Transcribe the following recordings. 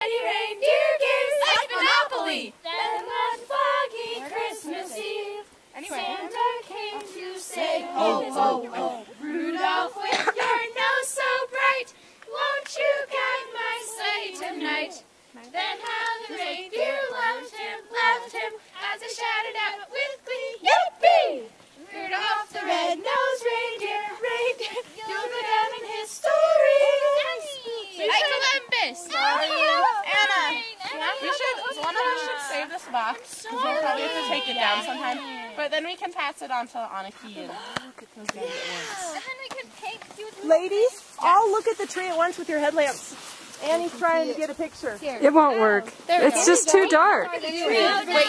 Reindeer games like Monopoly. Then one foggy Christmas Eve, Santa came to say, ho, ho, ho. Rudolph, with your nose so bright, won't you guide my sleigh tonight? Then how the reindeer loved him, as they shouted out with glee, yippee! Rudolph the red-nosed reindeer, you'll go down in history. Like Columbus. Anna, one of us should save this box, because we'll probably have to take it down sometime. But then we can pass it on to Anaki. And then we can paint. Ladies, all look at the tree at once with your headlamps. Annie's trying to get a picture. It won't work. It's just too dark. Wait,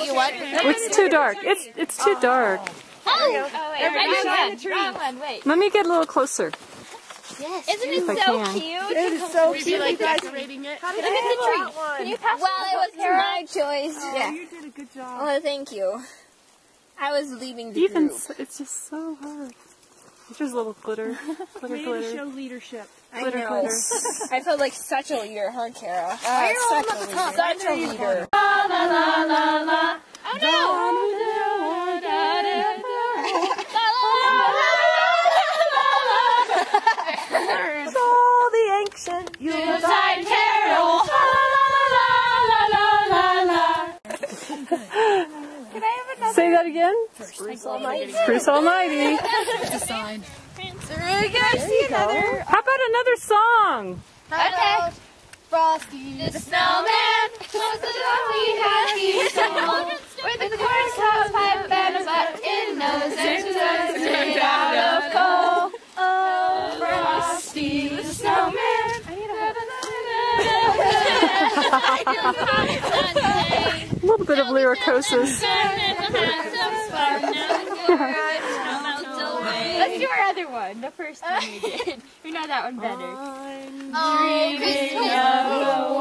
you what? It's too dark. It's too dark. Wait. Let me get a little closer. Yes. Isn't it If I so can. cute? It is so We'd cute. be like You guys, decorating it. how did you handle that one? Can you pass it was my choice. Oh, you did a good job. Oh, thank you. I was leaving the Even group. it's just so hard. It's just a little glitter, glitter. Show leadership. Glitter, glitter. I felt like such a leader, huh, Kara? Such a leader. La la la la la. Oh no! Oh, the ancient Yuletide carol. Say that again. Spruce Almighty. Spruce Almighty. Really good. See another. How about another song? Okay. Frosty The snowman was the jolly happy soul, with the corn cob pipe and a butt-in nose and two eyes made out of coal. Oh, Frosty the snowman. A little bit of lyricosis. Let's do our other one, the first one we did. We know that one better. dreaming of a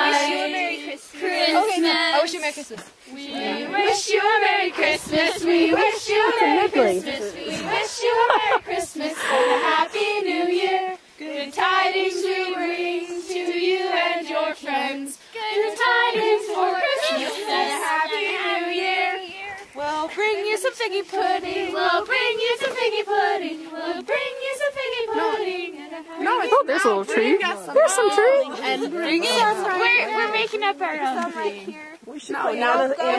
Wish you a Merry Christmas. I wish you a Merry Christmas. We wish you a Merry Christmas. We wish you a Merry Christmas. We wish you a Merry Christmas and a Happy New Year. Good tidings we bring to you and your friends. Good tidings for Christmas and a Happy New Year. We'll bring you some figgy pudding. We'll bring you some figgy pudding. We'll bring you some figgy pudding. And a happy Oh, there's a little tree. There's some tree. and bring We're making up our own right here. We should put Anna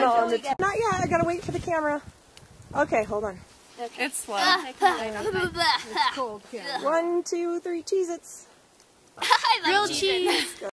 on the Not yet. I gotta wait for the camera. Okay, hold on. It's slow. One, two, three, Cheez-Its. Grilled cheese.